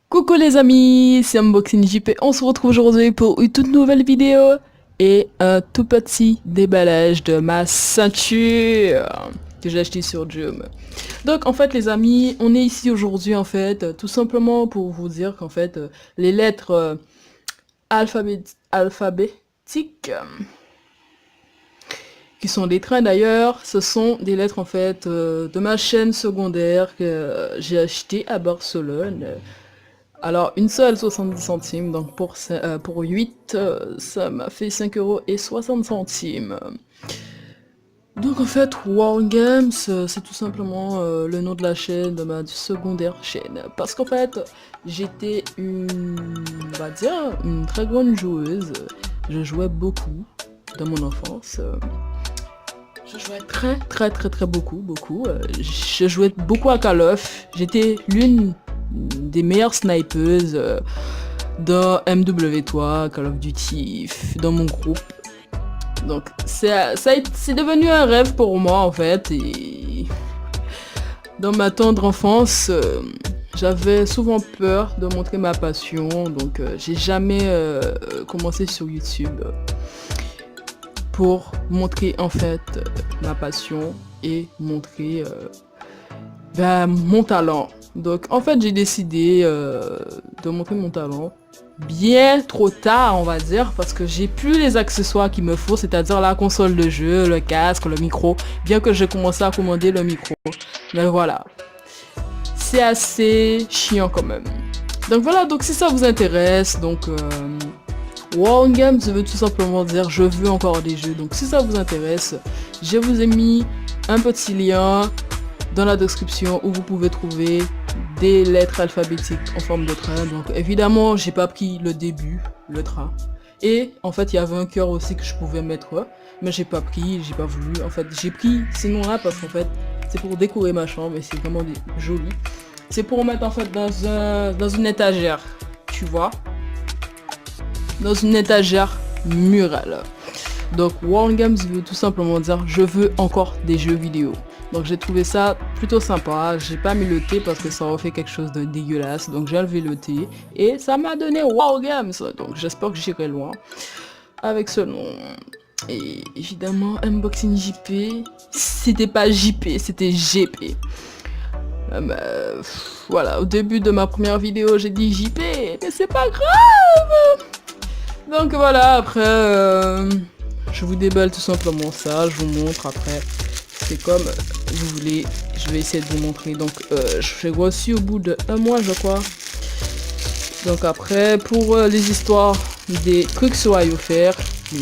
Coucou les amis, c'est Unboxing JP, on se retrouve aujourd'hui pour une toute nouvelle vidéo et un tout petit déballage de ma ceinture que j'ai acheté sur Joom. Donc en fait les amis, on est ici aujourd'hui en fait tout simplement pour vous dire qu'en fait les lettres alphabétiques qui sont des trains d'ailleurs, ce sont des lettres en fait de ma chaîne secondaire que j'ai acheté à Barcelone. Alors, une seule 70 centimes, donc pour 8, ça m'a fait 5,60 €. Donc en fait, War Games, c'est tout simplement le nom de la chaîne, de ma secondaire chaîne. Parce qu'en fait, j'étais on va dire, une très grande joueuse. Je jouais beaucoup dans mon enfance. Je jouais très beaucoup. Je jouais beaucoup à Call of. J'étais l'une des meilleures snipers dans MW3, Call of Duty, dans mon groupe. Donc c'est devenu un rêve pour moi en fait. Et dans ma tendre enfance, j'avais souvent peur de montrer ma passion. Donc j'ai jamais commencé sur YouTube pour montrer en fait ma passion et montrer mon talent. Donc en fait j'ai décidé de montrer mon talent bien trop tard on va dire, parce que j'ai plus les accessoires qu'il me faut, c'est-à-dire la console de jeu, le casque, le micro, bien que j'ai commencé à commander le micro. Mais voilà, c'est assez chiant quand même. Donc voilà, donc si ça vous intéresse, donc War Games veut tout simplement dire je veux encore des jeux. Donc si ça vous intéresse, je vous ai mis un petit lien dans la description où vous pouvez trouver des lettres alphabétiques en forme de train. Donc évidemment j'ai pas pris le début, le train. Et en fait il y avait un cœur aussi que je pouvais mettre, mais j'ai pas pris, j'ai pas voulu. En fait j'ai pris ces noms là parce qu'en fait c'est pour décorer ma chambre et c'est vraiment joli. C'est pour mettre en fait dans une étagère, tu vois. Dans une étagère murale. Donc War Games veut tout simplement dire je veux encore des jeux vidéo. Donc j'ai trouvé ça plutôt sympa, j'ai pas mis le T parce que ça aurait fait quelque chose de dégueulasse, donc j'ai enlevé le T et ça m'a donné War Games, donc j'espère que j'irai loin avec ce nom. Et évidemment Unboxing JP, c'était pas JP, c'était GP. Voilà, au début de ma première vidéo j'ai dit JP, mais c'est pas grave. Donc voilà, après je vous déballe tout simplement ça, je vous montre après. C'est comme vous voulez, je vais essayer de vous montrer. Donc je l'ai reçu au bout d'un mois je crois. Donc après pour les histoires des trucs sur iOffaire,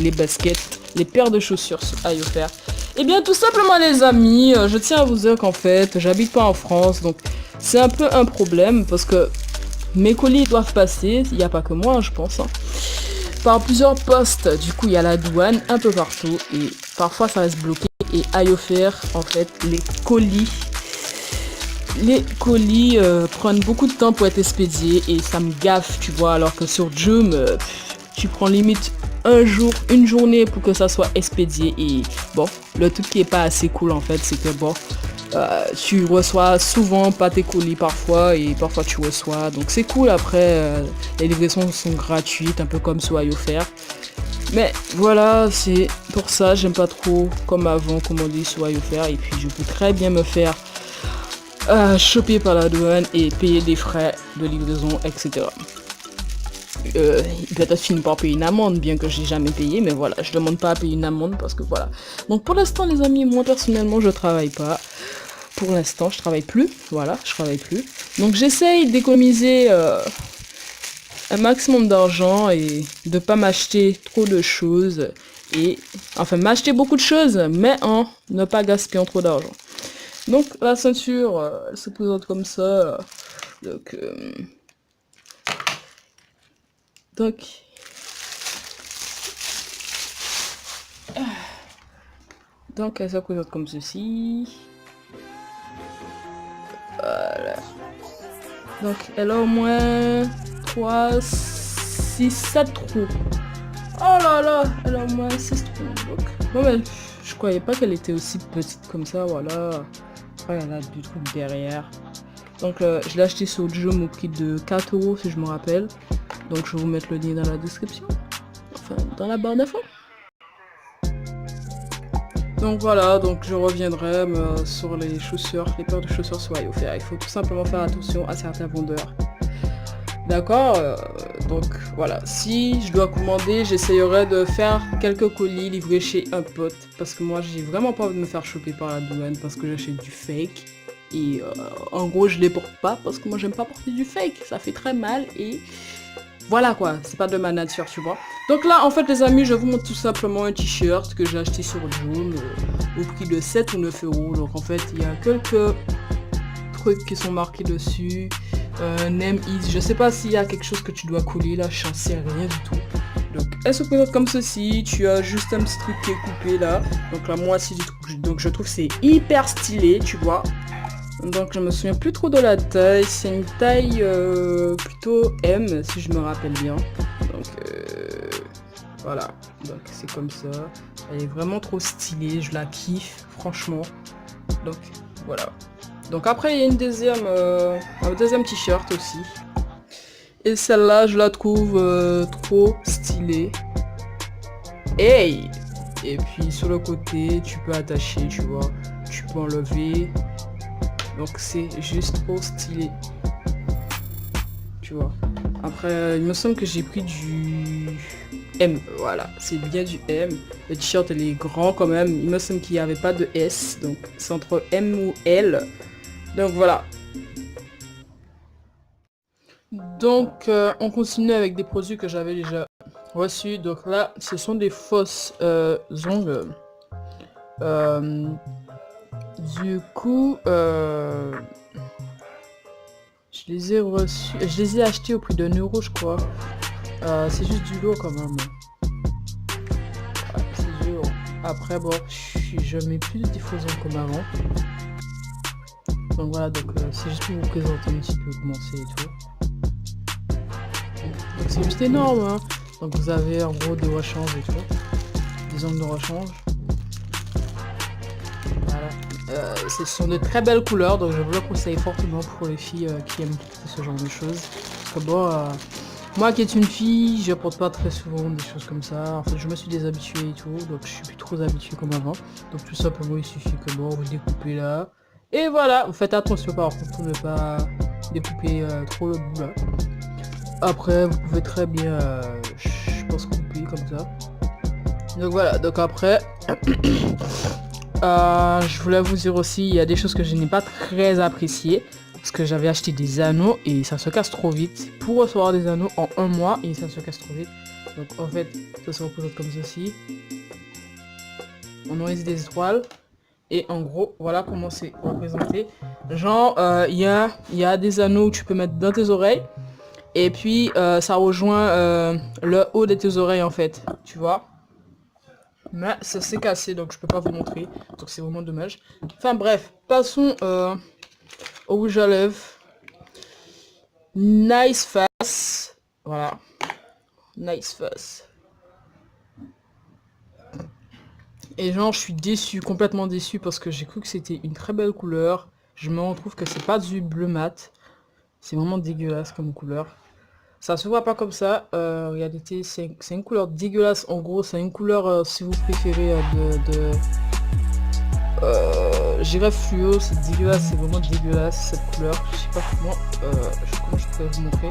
les baskets, les paires de chaussures sur iOffaire. Et bien tout simplement les amis, je tiens à vous dire qu'en fait j'habite pas en France, donc c'est un peu un problème parce que mes colis doivent passer, il n'y a pas que moi je pense, par plusieurs postes. Du coup il y a la douane un peu partout et parfois ça reste bloqué. Et iOffaire, en fait, les colis prennent beaucoup de temps pour être expédiés et ça me gaffe, tu vois, alors que sur Joom, tu prends limite un jour, une journée pour que ça soit expédié. Et bon, le truc qui est pas assez cool en fait, c'est que bon, tu reçois souvent pas tes colis parfois et parfois tu reçois, donc c'est cool. Après les livraisons sont gratuites, un peu comme sur iOffaire. Mais voilà, c'est pour ça, j'aime pas trop comme avant commander sur iOffaire et puis je peux très bien me faire choper par la douane et payer des frais de livraison, etc. Peut-être finir par payer une amende, bien que j'ai jamais payé, mais voilà, je demande pas à payer une amende parce que voilà. Donc pour l'instant les amis, moi personnellement je travaille pas. Pour l'instant je travaille plus, voilà, je travaille plus. Donc j'essaye d'économiser un maximum d'argent et de pas m'acheter trop de choses et enfin m'acheter beaucoup de choses mais en ne pas gaspiller trop d'argent. Donc la ceinture elle se présente comme ça. Donc elle se présente comme ceci. Voilà. Donc elle a au moins 3, 6, 7 trous. Oh là là, elle a au moins 6 trous. Donc, bon, mais je croyais pas qu'elle était aussi petite comme ça, voilà. Après, elle a du truc derrière. Donc je l'ai acheté sur Jum au prix de 4 € si je me rappelle. Donc je vais vous mettre le lien dans la description. Enfin, dans la barre d'infos. Donc voilà, donc je reviendrai sur les chaussures, les paires de chaussures sur iOfare. Il faut tout simplement faire attention à certains vendeurs. D'accord, donc voilà, si je dois commander, j'essayerai de faire quelques colis livrés chez un pote. Parce que moi, j'ai vraiment pas envie de me faire choper par la douane parce que j'achète du fake. Et en gros, je les porte pas parce que moi, j'aime pas porter du fake. Ça fait très mal et voilà quoi, c'est pas de ma nature, tu vois. Donc là, en fait, les amis, je vous montre tout simplement un t-shirt que j'ai acheté sur June au prix de 7 ou 9 €. Donc en fait, il y a quelques trucs qui sont marqués dessus. Name is, je sais pas s'il y a quelque chose que tu dois coller là, j'en sais rien du tout. Donc elle se présente comme ceci, tu as juste un petit truc qui est coupé là, donc la moitié du truc, donc je trouve que c'est hyper stylé, tu vois. Donc je me souviens plus trop de la taille, c'est une taille plutôt M si je me rappelle bien. Donc voilà, donc c'est comme ça, elle est vraiment trop stylée, je la kiffe franchement. Donc voilà. Donc après il y a un deuxième t-shirt aussi. Et celle-là je la trouve trop stylée. Hey! Et puis sur le côté tu peux attacher, tu vois, tu peux enlever. Donc c'est juste trop stylé. Tu vois. Après il me semble que j'ai pris du M. Voilà, c'est bien du M. Le t-shirt il est grand quand même. Il me semble qu'il n'y avait pas de S. Donc c'est entre M ou L. Donc voilà. Donc on continue avec des produits que j'avais déjà reçus. Donc là ce sont des fausses ongles. Du coup je les ai reçus. Je les ai achetés au prix de 1 € je crois. C'est juste du lourd quand même. Ouais, c'est dur. Après bon, je mets plus de faux ongles comme avant. Donc voilà, donc c'est juste pour vous présenter un petit peu comment c'est et tout. Donc c'est juste énorme hein. Donc vous avez en gros des rechanges et tout. Des angles de rechange. Voilà. Ce sont de très belles couleurs, donc je vous le conseille fortement pour les filles qui aiment ce genre de choses. Parce que bon, moi qui est une fille, je porte pas très souvent des choses comme ça. En fait, je me suis déshabitué et tout, donc je suis plus trop habitué comme avant. Donc tout simplement, il suffit que bon, vous découpez là. Et voilà, vous faites attention par contre pour ne pas découper trop le bout là. Après, vous pouvez très bien, je pense, couper comme ça. Donc voilà, donc après, je voulais vous dire aussi, il y a des choses que je n'ai pas très appréciées. Parce que j'avais acheté des anneaux et ça se casse trop vite. Pour recevoir des anneaux en 1 mois et ça se casse trop vite. Donc en fait, ça se représente comme ceci. On aurait des étoiles. Et en gros, voilà comment c'est représenté. Genre, il y a des anneaux que tu peux mettre dans tes oreilles. Et puis, ça rejoint le haut de tes oreilles, en fait. Tu vois. Mais ça s'est cassé, donc je peux pas vous montrer. Donc c'est vraiment dommage. Enfin bref, passons au rouge à lèvres. Nice Face. Voilà. Nice Face. Et genre je suis déçu, complètement déçu parce que j'ai cru que c'était une très belle couleur. Je me retrouve que c'est pas du bleu mat. C'est vraiment dégueulasse comme couleur. Ça se voit pas comme ça. Réalité, c'est une couleur dégueulasse. En gros, c'est une couleur, si vous préférez, j'irais fluo. C'est dégueulasse, c'est vraiment dégueulasse cette couleur. Je sais pas comment je pourrais vous montrer.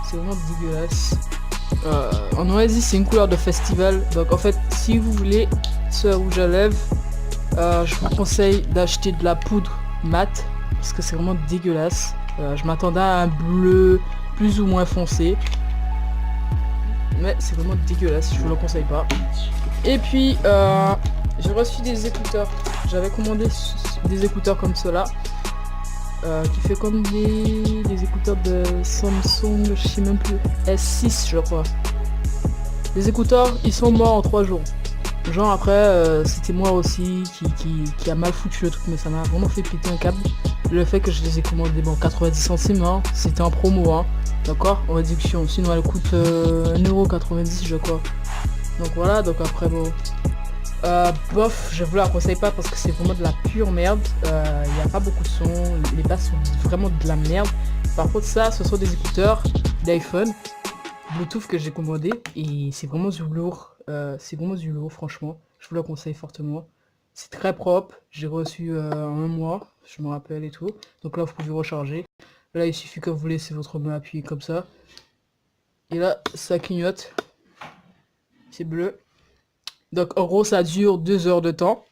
C'est vraiment dégueulasse. En Oasis, c'est une couleur de festival. Donc en fait, si vous voulez ce rouge à lèvres, je vous conseille d'acheter de la poudre mat parce que c'est vraiment dégueulasse. Je m'attendais à un bleu plus ou moins foncé, mais c'est vraiment dégueulasse, je vous le conseille pas. Et puis j'ai reçu des écouteurs. J'avais commandé des écouteurs comme cela, qui fait comme des écouteurs de Samsung, je sais même plus, S6 je crois. Les écouteurs, ils sont morts en 3 jours. Genre après, c'était moi aussi qui a mal foutu le truc, mais ça m'a vraiment fait péter un câble. Le fait que je les ai commandés, bon, 90 centimes, hein, c'était en promo, hein, d'accord, en réduction, sinon elle coûte 1,90 € je crois. Donc voilà, donc après bon, Bof, je vous la conseille pas parce que c'est vraiment de la pure merde. Il n'y a pas beaucoup de son, les basses sont vraiment de la merde. Par contre ça, ce sont des écouteurs d'iPhone Bluetooth que j'ai commandé et c'est vraiment du lourd. C'est vraiment du lourd, franchement. Je vous le conseille fortement. C'est très propre. J'ai reçu en un mois, je me rappelle et tout. Donc là, vous pouvez recharger. Là, il suffit que vous laissez votre main appuyée comme ça. Et là, ça clignote. C'est bleu. Donc en gros, ça dure 2 heures de temps.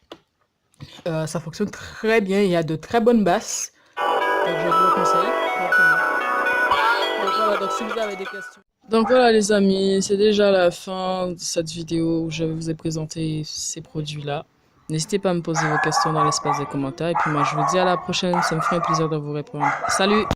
Ça fonctionne très bien. Il y a de très bonnes basses. Donc je vous le conseille fortement. Donc voilà, donc si vous avez des questions. Donc voilà les amis, c'est déjà la fin de cette vidéo où je vous ai présenté ces produits-là. N'hésitez pas à me poser vos questions dans l'espace des commentaires. Et puis moi je vous dis à la prochaine, ça me ferait un plaisir de vous répondre. Salut!